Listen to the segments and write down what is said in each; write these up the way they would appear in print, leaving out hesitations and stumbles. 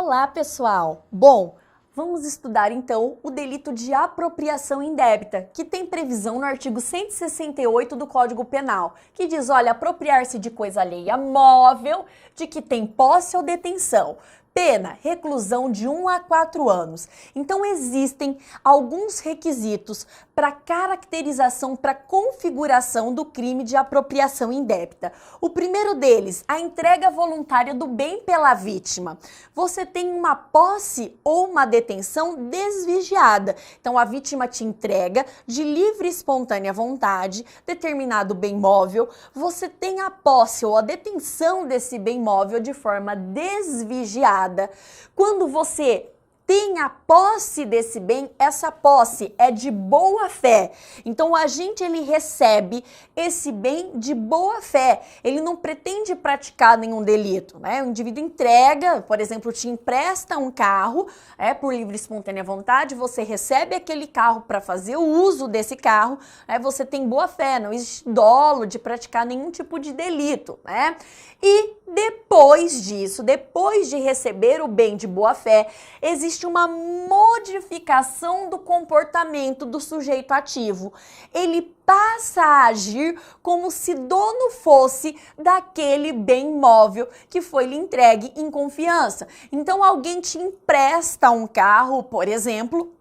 Olá, pessoal! Bom, vamos estudar então o delito de apropriação indébita, que tem previsão no artigo 168 do Código Penal, que diz, olha, apropriar-se de coisa alheia móvel, de que tem posse ou detenção. Pena, reclusão de 1 a 4 anos. Então, existem alguns requisitos para caracterização, para configuração do crime de apropriação indébita. O primeiro deles, a entrega voluntária do bem pela vítima. Você tem uma posse ou uma detenção desvigiada. Então, a vítima te entrega de livre e espontânea vontade determinado bem móvel. Você tem a posse ou a detenção desse bem móvel de forma desvigiada. Quando você tem a posse desse bem, essa posse é de boa fé. Então, o agente, ele recebe esse bem de boa fé. Ele não pretende praticar nenhum delito, né? O indivíduo entrega, por exemplo, te empresta um carro, por livre e espontânea vontade, você recebe aquele carro para fazer o uso desse carro, você tem boa fé, não existe dolo de praticar nenhum tipo de delito, né? E depois disso, depois de receber o bem de boa fé, existe uma modificação do comportamento do sujeito ativo. Ele passa a agir como se dono fosse daquele bem móvel que foi lhe entregue em confiança. Então, alguém te empresta um carro, por exemplo,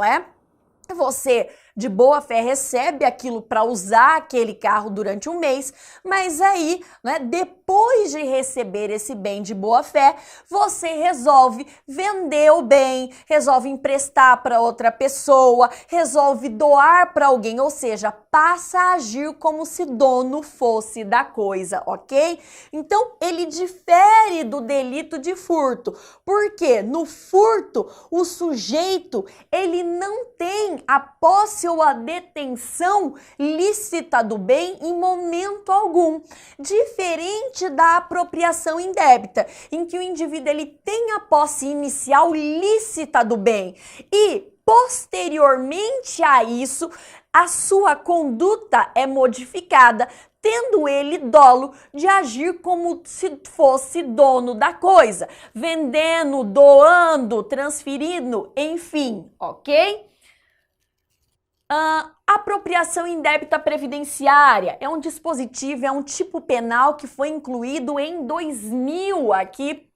você, de boa fé, recebe aquilo para usar aquele carro durante um mês, mas aí, depois de receber esse bem de boa fé, você resolve vender o bem, resolve emprestar para outra pessoa, resolve doar para alguém, ou seja, passa a agir como se dono fosse da coisa, ok? Então, ele difere do delito de furto, porque no furto, o sujeito, ele não tem a posse ou a detenção lícita do bem em momento algum, diferente da apropriação indébita, em que o indivíduo ele tem a posse inicial lícita do bem e posteriormente a isso a sua conduta é modificada, tendo ele dolo de agir como se fosse dono da coisa, vendendo, doando, transferindo, enfim, ok? Apropriação indébita previdenciária é um dispositivo, é um tipo penal que foi incluído em 2000 aqui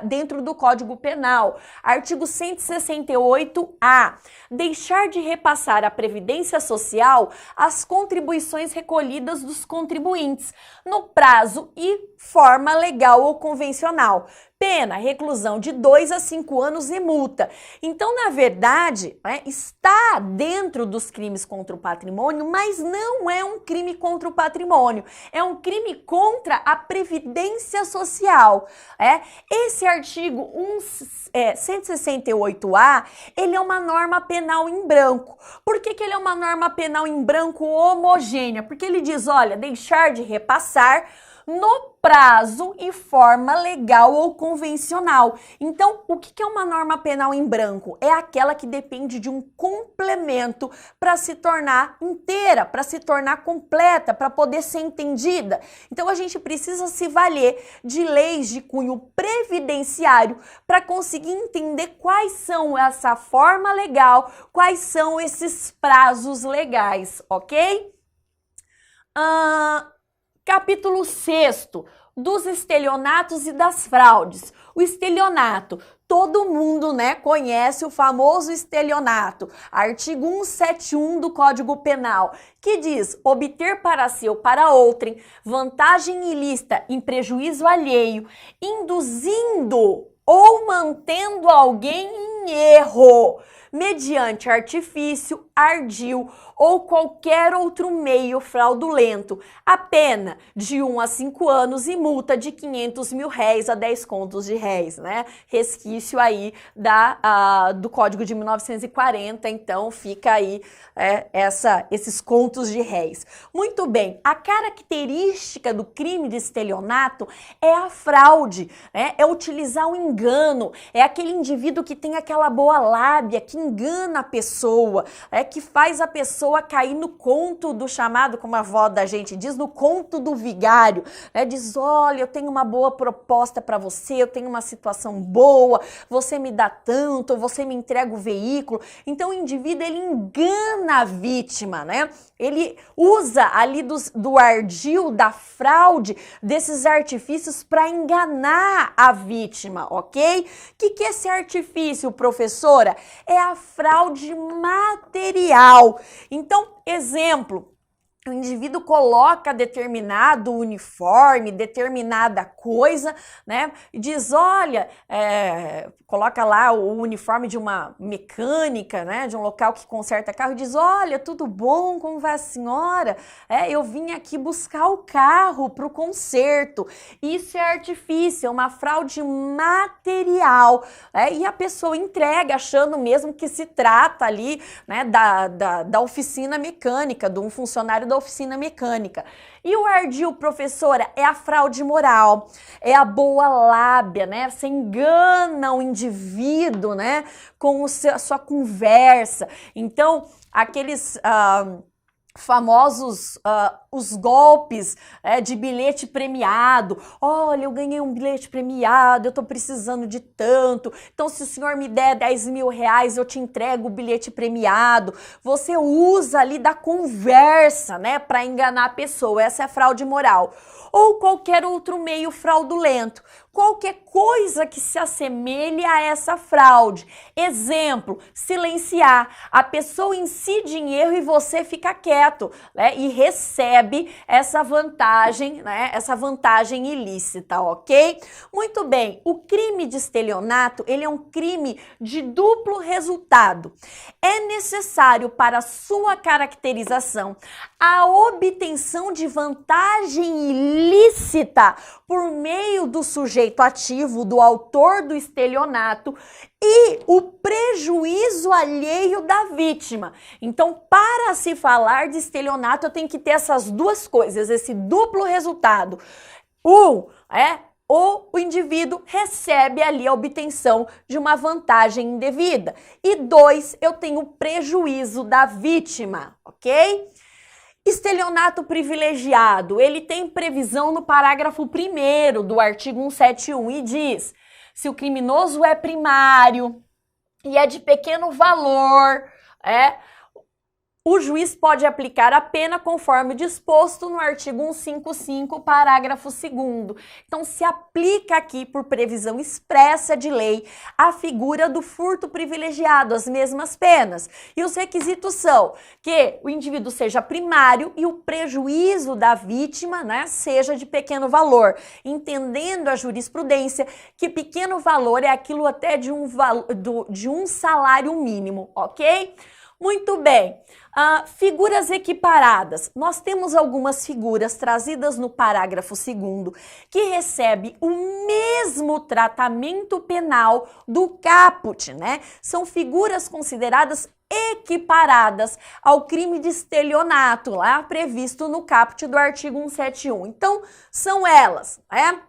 dentro do Código Penal. Artigo 168-A. Deixar de repassar à Previdência Social as contribuições recolhidas dos contribuintes no prazo e forma legal ou convencional. Pena, reclusão de 2 a 5 anos e multa. Então, na verdade, está dentro dos crimes contra o patrimônio, mas não é um crime contra o patrimônio, é um crime contra a Previdência Social. Esse artigo 168-A, ele é uma norma penal em branco. Por que ele é uma norma penal em branco homogênea? Porque ele diz, olha, deixar de repassar no prazo e forma legal ou convencional. Então, o que é uma norma penal em branco? É aquela que depende de um complemento para se tornar inteira, para se tornar completa, para poder ser entendida. Então, a gente precisa se valer de leis de cunho previdenciário para conseguir entender quais são essa forma legal, quais são esses prazos legais, ok? Capítulo 6º, dos estelionatos e das fraudes. O estelionato, todo mundo, conhece o famoso estelionato. Artigo 171 do Código Penal, que diz obter para si ou para outrem vantagem ilícita em prejuízo alheio, induzindo ou mantendo alguém em erro, mediante artifício, ardil ou qualquer outro meio fraudulento, a pena de 1 a 5 anos e multa de 500 mil réis a 10 contos de réis, Resquício aí do Código de 1940, então fica aí esses contos de réis. Muito bem, a característica do crime de estelionato é a fraude, é utilizar o engano, é aquele indivíduo que tem aquela boa lábia, que engana a pessoa, que faz a pessoa cair no conto do chamado, como a avó da gente diz, no conto do vigário, diz, olha, eu tenho uma boa proposta para você, eu tenho uma situação boa, você me dá tanto, você me entrega o veículo. Então o indivíduo, ele engana a vítima, né? Ele usa ali do ardil, da fraude, desses artifícios para enganar a vítima, ok? O que é esse artifício, professora? É a fraude material. Então, exemplo, o indivíduo coloca determinado uniforme, determinada coisa, né? E diz, olha, coloca lá o uniforme de uma mecânica, né? De um local que conserta carro e diz, olha, tudo bom, como vai a senhora? Eu vim aqui buscar o carro para o conserto. Isso é artifício, é uma fraude material, e a pessoa entrega achando mesmo que se trata ali, né, da oficina mecânica, de um funcionário da oficina mecânica. E o ardil, professora, é a fraude moral, é a boa lábia, né? Você engana o indivíduo, né, com a sua conversa. Então, aqueles famosos os golpes de bilhete premiado. Olha, eu ganhei um bilhete premiado, eu tô precisando de tanto, então se o senhor me der 10 mil reais, eu te entrego o bilhete premiado. Você usa ali da conversa, né, para enganar a pessoa. Essa é a fraude moral. Ou qualquer outro meio fraudulento, qualquer coisa que se assemelhe a essa fraude. Exemplo, silenciar. A pessoa incide em erro e você fica quieto, né, e recebe essa vantagem, né, essa vantagem ilícita, ok? Muito bem, o crime de estelionato, ele é um crime de duplo resultado. É necessário para sua caracterização a obtenção de vantagem ilícita por meio do sujeito ativo, do autor do estelionato, e o prejuízo alheio da vítima. Então, para se falar de estelionato, eu tenho que ter essas duas coisas, esse duplo resultado. O indivíduo recebe ali a obtenção de uma vantagem indevida. E 2, eu tenho o prejuízo da vítima, ok? Estelionato privilegiado, ele tem previsão no parágrafo 1º do artigo 171 e diz: se o criminoso é primário e é de pequeno valor, o juiz pode aplicar a pena conforme disposto no artigo 155, parágrafo 2º. Então, se aplica aqui, por previsão expressa de lei, a figura do furto privilegiado, as mesmas penas. E os requisitos são que o indivíduo seja primário e o prejuízo da vítima, né, seja de pequeno valor, entendendo a jurisprudência que pequeno valor é aquilo até de um salário mínimo, ok? Muito bem. Figuras equiparadas. Nós temos algumas figuras trazidas no parágrafo 2º que recebem o mesmo tratamento penal do caput, né? São figuras consideradas equiparadas ao crime de estelionato, lá previsto no caput do artigo 171. Então, são elas, né?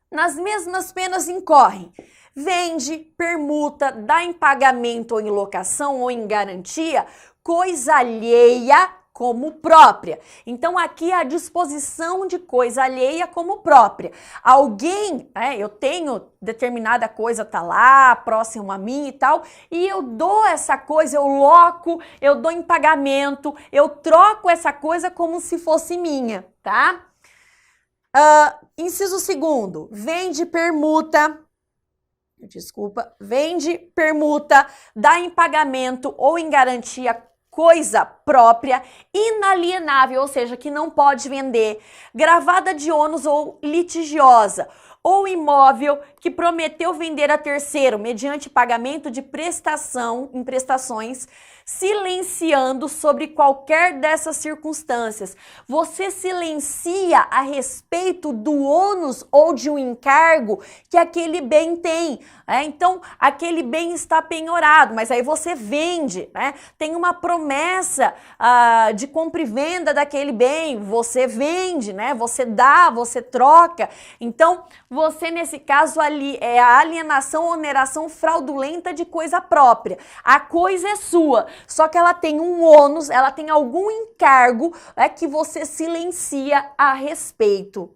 Nas mesmas penas incorrem: vende, permuta, dá em pagamento ou em locação ou em garantia coisa alheia como própria. Então, aqui a disposição de coisa alheia como própria. Alguém, eu tenho determinada coisa, tá lá, próximo a mim e tal, e eu dou essa coisa, eu loco, eu dou em pagamento, eu troco essa coisa como se fosse minha, tá? Inciso 2º, vende, permuta, dá em pagamento ou em garantia coisa própria, inalienável, ou seja, que não pode vender, gravada de ônus ou litigiosa, ou imóvel que prometeu vender a terceiro mediante pagamento de prestações silenciando sobre qualquer dessas circunstâncias. Você silencia a respeito do ônus ou de um encargo que aquele bem tem. Então, aquele bem está penhorado, mas aí você vende, né? Tem uma promessa de compra e venda daquele bem, você vende, né? Você dá, você troca. Então, você nesse caso ali é a alienação ou oneração fraudulenta de coisa própria. A coisa é sua, só que ela tem um ônus, ela tem algum encargo que você silencia a respeito.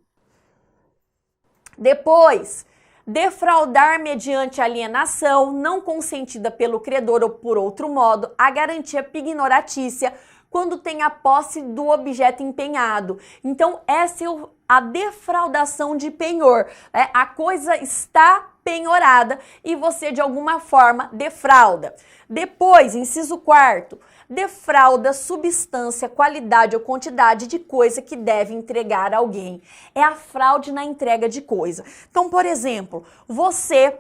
Depois, defraudar mediante alienação não consentida pelo credor ou por outro modo, a garantia pignoratícia quando tem a posse do objeto empenhado. Então, essa é a defraudação de penhor. A coisa está penhorada e você, de alguma forma, defrauda. Depois, inciso 4º, defrauda substância, qualidade ou quantidade de coisa que deve entregar a alguém. É a fraude na entrega de coisa. Então, por exemplo, você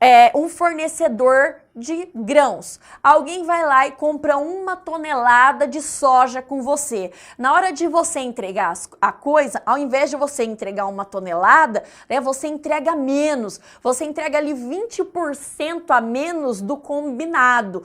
é um fornecedor de grãos. Alguém vai lá e compra 1 tonelada de soja com você. Na hora de você entregar a coisa, ao invés de você entregar 1 tonelada, você entrega menos. Você entrega ali 20% a menos do combinado.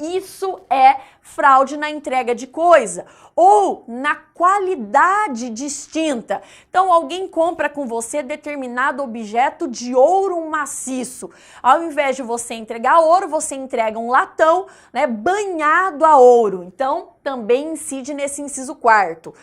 Isso é fraude na entrega de coisa. Ou na qualidade distinta. Então, alguém compra com você determinado objeto de ouro maciço. Ao invés de você entregar ouro, você entrega um latão, banhado a ouro. Então, também incide nesse inciso 4º.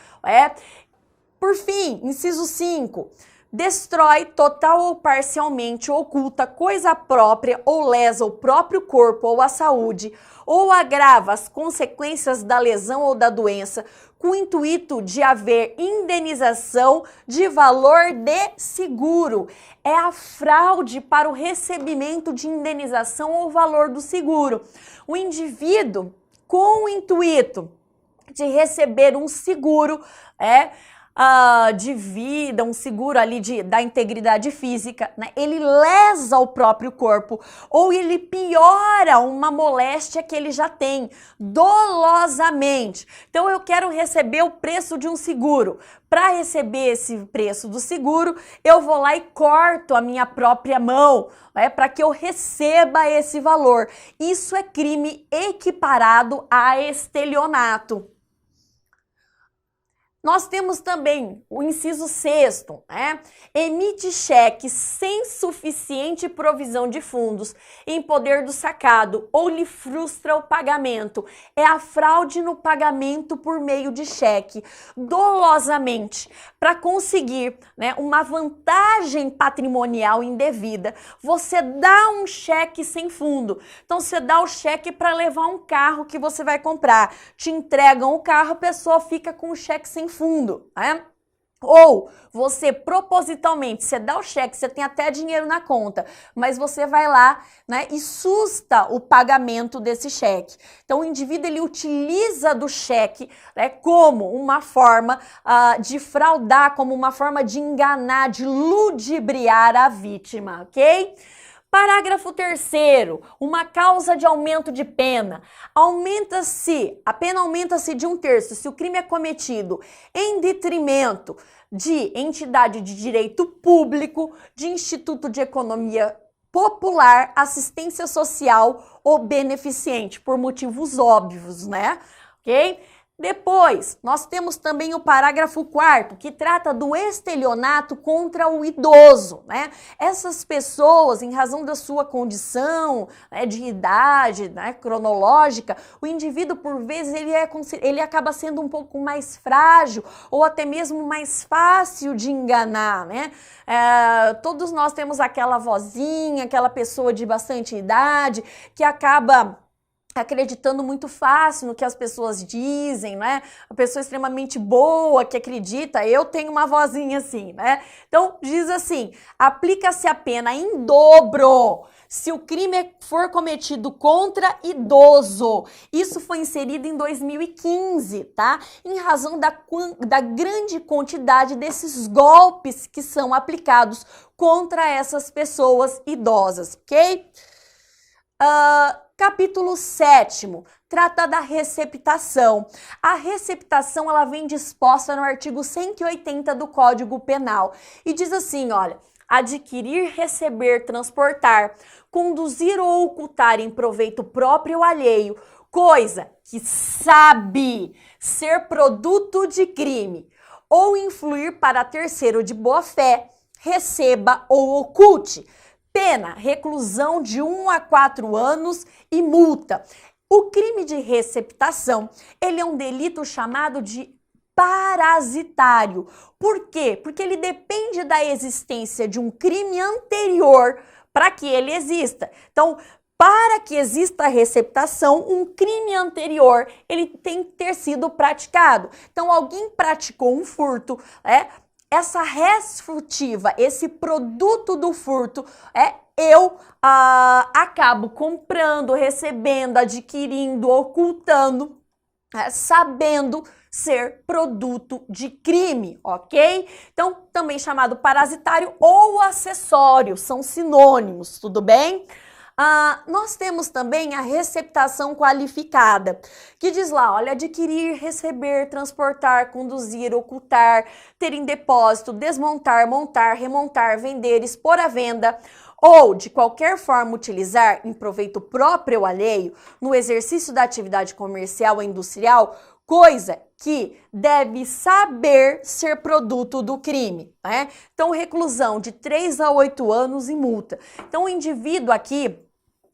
Por fim, inciso 5. Destrói total ou parcialmente, oculta coisa própria ou lesa o próprio corpo ou a saúde, ou agrava as consequências da lesão ou da doença, com o intuito de haver indenização de valor de seguro. É a fraude para o recebimento de indenização ou valor do seguro. O indivíduo, com o intuito de receber um seguro, de vida, um seguro ali da integridade física, ele lesa o próprio corpo ou ele piora uma moléstia que ele já tem, dolosamente. Então eu quero receber o preço de um seguro. Para receber esse preço do seguro, eu vou lá e corto a minha própria mão, para que eu receba esse valor. Isso é crime equiparado a estelionato. Nós temos também o inciso 6º, emite cheque sem suficiente provisão de fundos em poder do sacado ou lhe frustra o pagamento. É a fraude no pagamento por meio de cheque, dolosamente, para conseguir uma vantagem patrimonial indevida. Você dá um cheque sem fundo. Então, você dá o cheque para levar um carro que você vai comprar. Te entregam o carro, a pessoa fica com o cheque sem fundo, Ou você propositalmente, você dá o cheque, você tem até dinheiro na conta, mas você vai lá, e susta o pagamento desse cheque. Então o indivíduo ele utiliza do cheque, como uma forma de fraudar, como uma forma de enganar, de ludibriar a vítima, ok? Parágrafo 3º, uma causa de aumento de pena. A pena aumenta-se de 1/3 se o crime é cometido em detrimento de entidade de direito público, de instituto de economia popular, assistência social ou beneficente, por motivos óbvios, ok? Depois, nós temos também o parágrafo 4º, que trata do estelionato contra o idoso, Essas pessoas, em razão da sua condição, de idade, cronológica, o indivíduo, por vezes, ele acaba sendo um pouco mais frágil ou até mesmo mais fácil de enganar, todos nós temos aquela vozinha, aquela pessoa de bastante idade que acaba acreditando muito fácil no que as pessoas dizem, A pessoa extremamente boa que acredita, eu tenho uma vozinha assim, Então, diz assim, aplica-se a pena em dobro se o crime for cometido contra idoso. Isso foi inserido em 2015, tá? Em razão da grande quantidade desses golpes que são aplicados contra essas pessoas idosas, ok? Capítulo 7º trata da receptação. A receptação ela vem disposta no artigo 180 do Código Penal e diz assim, olha, adquirir, receber, transportar, conduzir ou ocultar em proveito próprio ou alheio, coisa que sabe ser produto de crime, ou influir para terceiro de boa fé, receba ou oculte. Pena, reclusão de 1 a 4 anos e multa. O crime de receptação, ele é um delito chamado de parasitário. Por quê? Porque ele depende da existência de um crime anterior para que ele exista. Então, para que exista a receptação, um crime anterior, ele tem que ter sido praticado. Então, alguém praticou um furto, essa res furtiva, esse produto do furto, eu acabo comprando, recebendo, adquirindo, ocultando, sabendo ser produto de crime, ok? Então, também chamado parasitário ou acessório, são sinônimos, tudo bem? Nós temos também a receptação qualificada, que diz lá, olha, adquirir, receber, transportar, conduzir, ocultar, ter em depósito, desmontar, montar, remontar, vender, expor à venda, ou de qualquer forma utilizar em proveito próprio ou alheio, no exercício da atividade comercial ou industrial, coisa que deve saber ser produto do crime, né? Então, reclusão de 3 a 8 anos e multa. Então, o indivíduo aqui,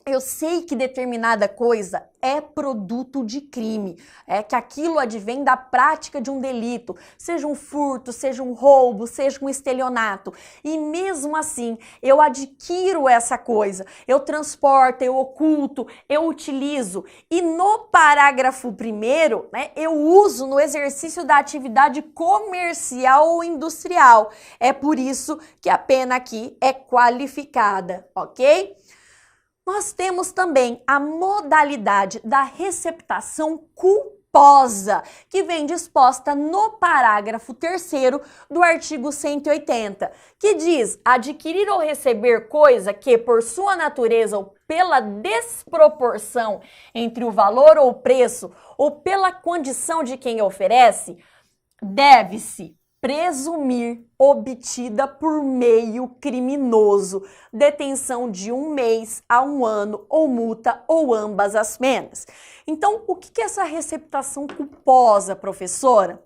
eu sei que determinada coisa é produto de crime, que aquilo advém da prática de um delito, seja um furto, seja um roubo, seja um estelionato. E mesmo assim, eu adquiro essa coisa, eu transporto, eu oculto, eu utilizo. E no parágrafo 1º, eu uso no exercício da atividade comercial ou industrial. É por isso que a pena aqui é qualificada, ok? Nós temos também a modalidade da receptação culposa, que vem disposta no parágrafo 3º do artigo 180, que diz adquirir ou receber coisa que, por sua natureza ou pela desproporção entre o valor ou o preço, ou pela condição de quem oferece, deve-se presumir obtida por meio criminoso, detenção de 1 mês a 1 ano ou multa ou ambas as penas. Então, o que é essa receptação culposa, professora?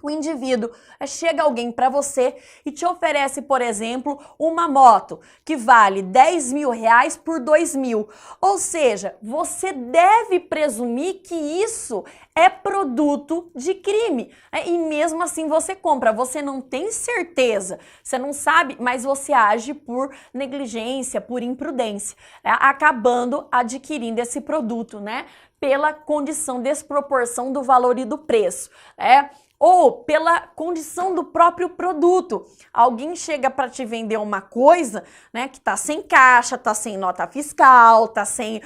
O indivíduo chega alguém para você e te oferece, por exemplo, uma moto que vale R$10.000 por R$2.000. Ou seja, você deve presumir que isso é produto de crime. E mesmo assim você compra. Você não tem certeza, você não sabe, mas você age por negligência, por imprudência, acabando adquirindo esse produto, pela condição, desproporção do valor e do preço, ou pela condição do próprio produto. Alguém chega para te vender uma coisa, que tá sem caixa, tá sem nota fiscal, tá sem,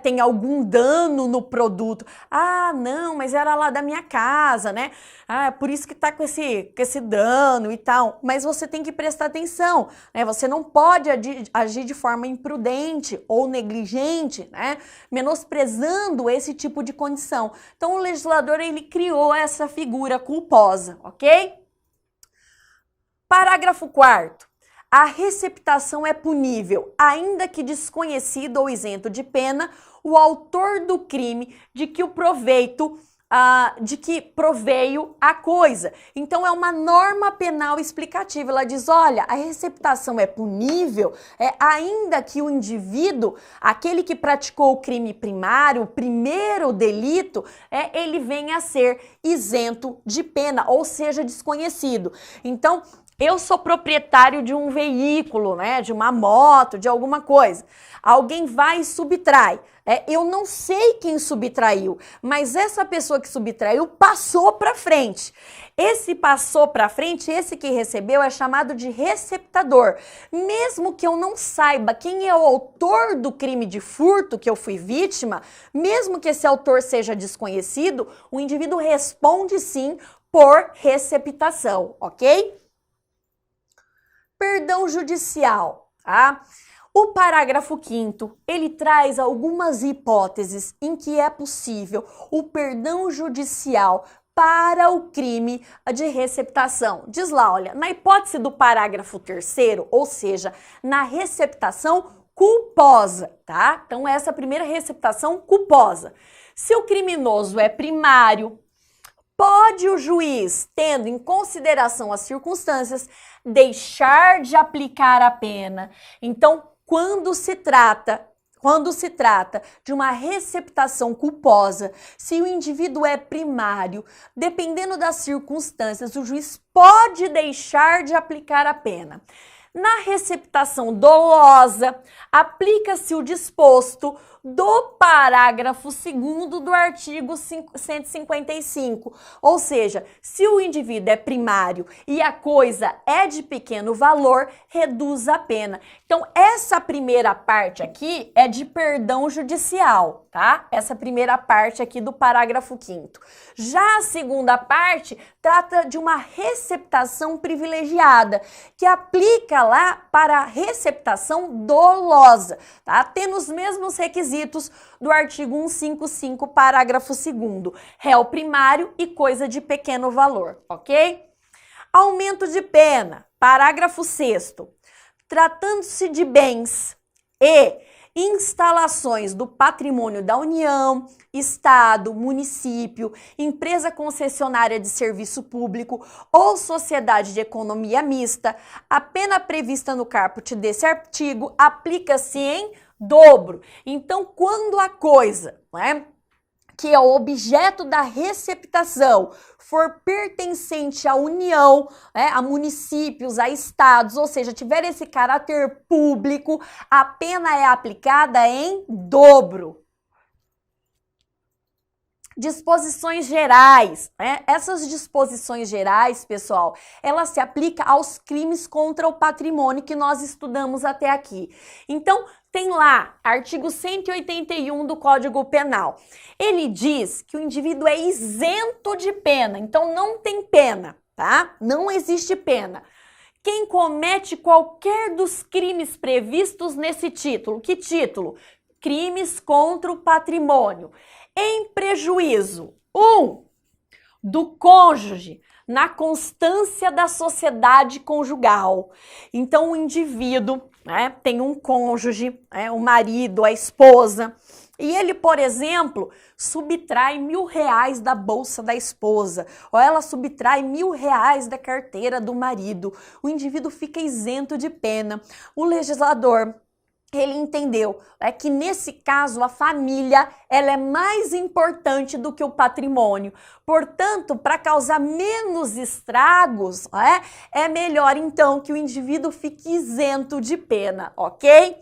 tem algum dano no produto. Ah, não, mas era lá da minha casa, por isso que tá com esse dano e tal. Mas você tem que prestar atenção, Você não pode agir de forma imprudente ou negligente, menosprezando esse tipo de condição. Então, o legislador, ele criou essa figura culposa, ok? Parágrafo 4º. A receptação é punível, ainda que desconhecido ou isento de pena, o autor do crime de que proveio a coisa. Então, é uma norma penal explicativa. Ela diz, olha, a receptação é punível, ainda que o indivíduo, aquele que praticou o crime primário, o primeiro delito, ele venha a ser isento de pena, ou seja, desconhecido. Então, eu sou proprietário de um veículo, de uma moto, de alguma coisa. Alguém vai e subtrai. Eu não sei quem subtraiu, mas essa pessoa que subtraiu passou para frente. Esse passou para frente, esse que recebeu é chamado de receptador. Mesmo que eu não saiba quem é o autor do crime de furto que eu fui vítima, mesmo que esse autor seja desconhecido, o indivíduo responde sim por receptação, ok? Perdão judicial, tá? O parágrafo 5º, ele traz algumas hipóteses em que é possível o perdão judicial para o crime de receptação. Diz lá, olha, na hipótese do parágrafo 3º, ou seja, na receptação culposa, tá? Então essa primeira receptação culposa. Se o criminoso é primário, pode o juiz, tendo em consideração as circunstâncias, deixar de aplicar a pena. Então, quando se trata de uma receptação culposa, se o indivíduo é primário, dependendo das circunstâncias, o juiz pode deixar de aplicar a pena. Na receptação dolosa, aplica-se o disposto do parágrafo 2º do artigo 155. Ou seja, se o indivíduo é primário e a coisa é de pequeno valor, reduz a pena. Então, essa primeira parte aqui é de perdão judicial, tá? Essa primeira parte aqui do parágrafo 5º. Já a segunda parte trata de uma receptação privilegiada, que aplica lá para a receptação dolosa, tá? Tendo os mesmos requisitos do artigo 155, parágrafo 2º, réu primário e coisa de pequeno valor, ok? Aumento de pena, parágrafo 6º, tratando-se de bens e instalações do patrimônio da União, Estado, município, empresa concessionária de serviço público ou sociedade de economia mista, a pena prevista no caput desse artigo aplica-se em dobro. Então, quando a coisa, né, que é o objeto da receptação for pertencente à União, né, a municípios, a estados, ou seja, tiver esse caráter público, a pena é aplicada em dobro. Disposições gerais, né? Essas disposições gerais, pessoal, elas se aplicam aos crimes contra o patrimônio que nós estudamos até aqui. Então, tem lá, artigo 181 do Código Penal. Ele diz que o indivíduo é isento de pena, então não tem pena, tá? Não existe pena. Quem comete qualquer dos crimes previstos nesse título, que título? Crimes contra o patrimônio. Em prejuízo, 1, do cônjuge, na constância da sociedade conjugal. Então, o indivíduo, né, tem um cônjuge, o marido, a esposa, e ele, por exemplo, subtrai R$1.000 da bolsa da esposa, ou ela subtrai R$1.000 da carteira do marido. O indivíduo fica isento de pena. O legislador, ele entendeu que nesse caso a família ela é mais importante do que o patrimônio. Portanto, para causar menos estragos, é melhor então que o indivíduo fique isento de pena, ok?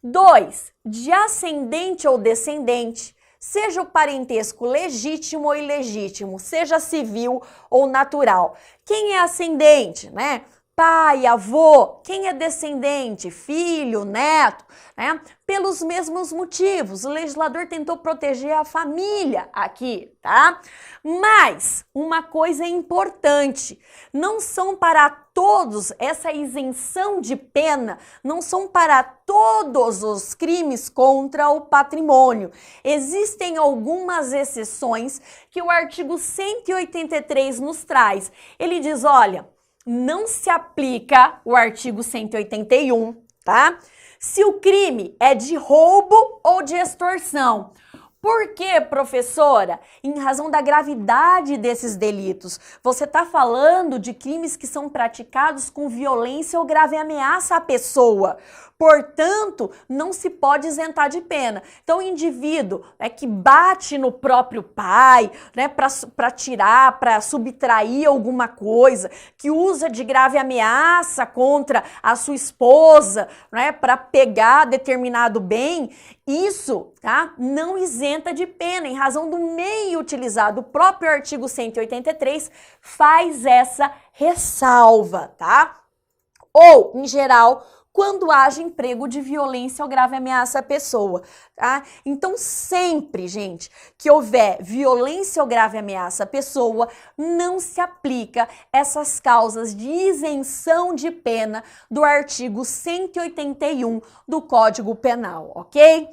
2, de ascendente ou descendente, seja o parentesco legítimo ou ilegítimo, seja civil ou natural. Quem é ascendente, né? Pai, avô, quem é descendente, filho, neto, né? Pelos mesmos motivos, o legislador tentou proteger a família aqui, tá? Mas uma coisa importante, não são para todos, essa isenção de pena, não são para todos os crimes contra o patrimônio. Existem algumas exceções que o artigo 183 nos traz. Ele diz, olha, não se aplica o artigo 181, tá? Se o crime é de roubo ou de extorsão. Por quê, professora? Em razão da gravidade desses delitos. Você está falando de crimes que são praticados com violência ou grave ameaça à pessoa. Portanto, não se pode isentar de pena. Então, o indivíduo que bate no próprio pai, né, para tirar, para subtrair alguma coisa, que usa de grave ameaça contra a sua esposa, né, para pegar determinado bem, isso, tá, não isenta de pena, em razão do meio utilizado. O próprio artigo 183 faz essa ressalva, tá? Ou, em geral, quando haja emprego de violência ou grave ameaça à pessoa, tá? Então, sempre, gente, que houver violência ou grave ameaça à pessoa, não se aplica essas causas de isenção de pena do artigo 181 do Código Penal, ok?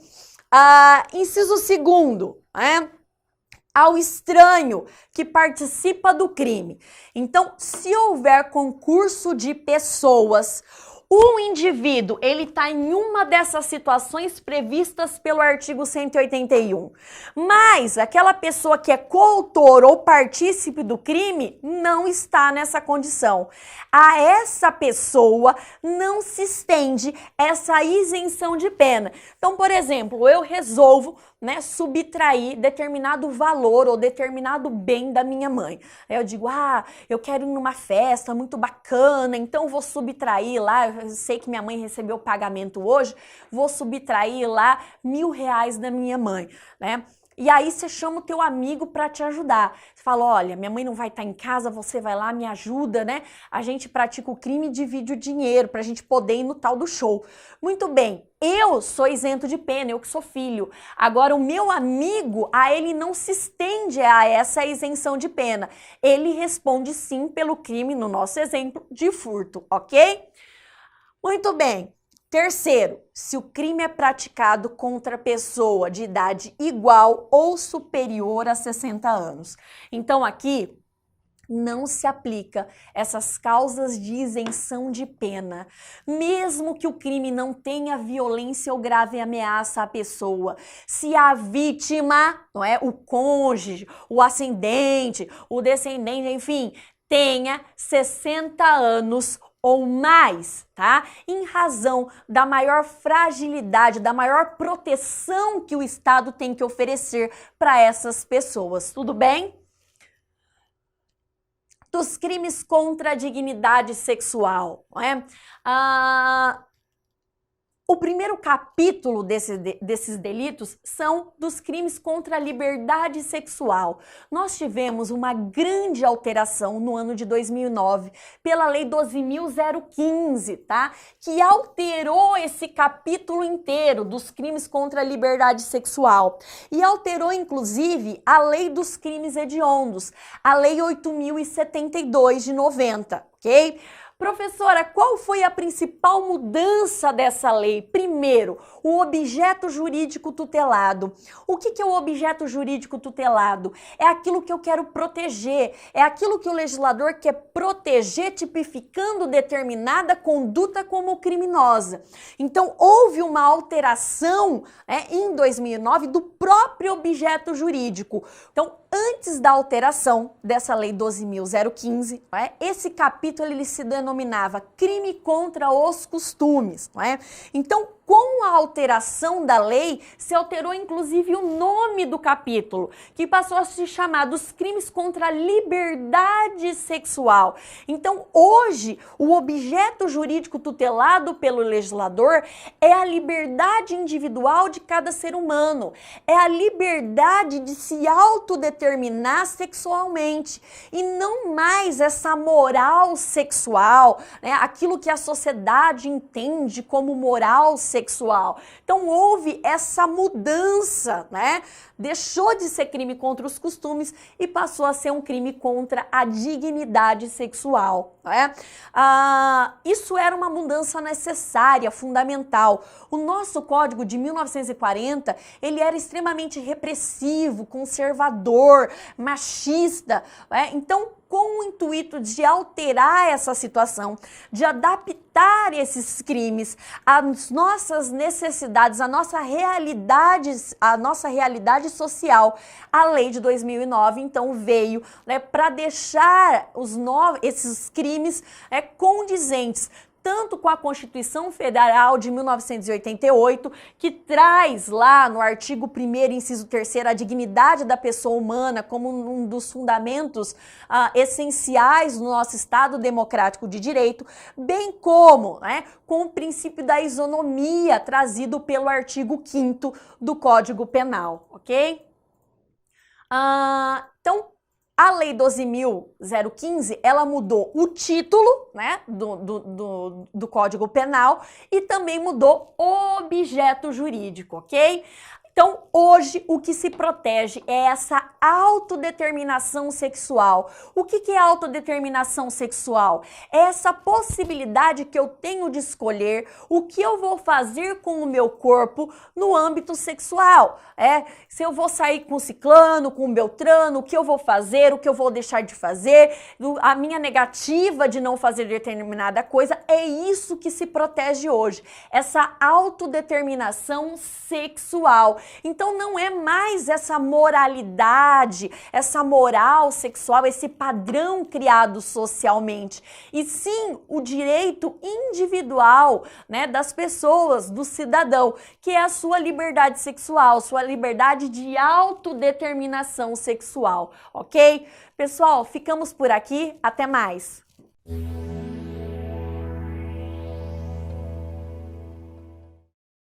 Inciso 2º, né? Ao estranho que participa do crime. Então, se houver concurso de pessoas, o indivíduo, ele está em uma dessas situações previstas pelo artigo 181. Mas aquela pessoa que é coautor ou partícipe do crime não está nessa condição. A essa pessoa não se estende essa isenção de pena. Então, por exemplo, eu resolvo, né, subtrair determinado valor ou determinado bem da minha mãe. Aí eu digo, eu quero ir numa festa muito bacana, então vou subtrair lá, eu sei que minha mãe recebeu o pagamento hoje, vou subtrair lá R$1.000 da minha mãe, né? E aí você chama o teu amigo para te ajudar. Você fala, olha, minha mãe não vai estar em casa, você vai lá, me ajuda, né? A gente pratica o crime e divide o dinheiro para a gente poder ir no tal do show. Muito bem, eu sou isento de pena, eu que sou filho. Agora, o meu amigo, a ele não se estende a essa isenção de pena. Ele responde sim pelo crime, no nosso exemplo, de furto, ok? Muito bem. Terceiro, se o crime é praticado contra pessoa de idade igual ou superior a 60 anos. Então, aqui não se aplica essas causas de isenção de pena, mesmo que o crime não tenha violência ou grave ameaça à pessoa. Se a vítima, não é, o cônjuge, o ascendente, o descendente, enfim, tenha 60 anos ou mais, tá? Em razão da maior fragilidade, da maior proteção que o Estado tem que oferecer para essas pessoas, tudo bem? Dos crimes contra a dignidade sexual, não é? O primeiro capítulo desses delitos são dos crimes contra a liberdade sexual. Nós tivemos uma grande alteração no ano de 2009 pela Lei 12.015, tá? Que alterou esse capítulo inteiro dos crimes contra a liberdade sexual e alterou inclusive a Lei dos Crimes Hediondos, a Lei 8.072 de 90, ok? Professora, qual foi a principal mudança dessa lei? Primeiro, o objeto jurídico tutelado. O que é o objeto jurídico tutelado? É aquilo que eu quero proteger, é aquilo que o legislador quer proteger, tipificando determinada conduta como criminosa. Então, houve uma alteração, em 2009 do próprio objeto jurídico. Então, antes da alteração dessa Lei 12.015, esse capítulo ele se denominava crime contra os costumes. Então, com a alteração da lei, se alterou inclusive o nome do capítulo, que passou a se chamar dos crimes contra a liberdade sexual. Então, hoje, o objeto jurídico tutelado pelo legislador é a liberdade individual de cada ser humano, é a liberdade de se autodeterminar sexualmente e não mais essa moral sexual, aquilo que a sociedade entende como moral sexual. Então houve essa mudança, Deixou de ser crime contra os costumes e passou a ser um crime contra a dignidade sexual, Isso era uma mudança necessária, fundamental. O nosso Código de 1940, ele era extremamente repressivo, conservador, machista, Então, com o intuito de alterar essa situação, de adaptar esses crimes às nossas necessidades, à nossa realidade social, a Lei de 2009, então, veio para deixar esses crimes condizentes tanto com a Constituição Federal de 1988, que traz lá no artigo 1º, inciso 3º, a dignidade da pessoa humana como um dos fundamentos essenciais do nosso Estado democrático de direito, bem como com o princípio da isonomia trazido pelo artigo 5º do Código Penal, ok? Então, A Lei 12.015, ela mudou o título, né, do Código Penal e também mudou o objeto jurídico, ok? Então, hoje, o que se protege é essa autodeterminação sexual. O que é autodeterminação sexual? É essa possibilidade que eu tenho de escolher o que eu vou fazer com o meu corpo no âmbito sexual. Se eu vou sair com o ciclano, com o beltrano, o que eu vou fazer, o que eu vou deixar de fazer, a minha negativa de não fazer determinada coisa, é isso que se protege hoje. Essa autodeterminação sexual. Então não é mais essa moralidade, essa moral sexual, esse padrão criado socialmente, e sim o direito individual, né, das pessoas, do cidadão, que é a sua liberdade sexual, sua liberdade de autodeterminação sexual, ok? Pessoal, ficamos por aqui, até mais!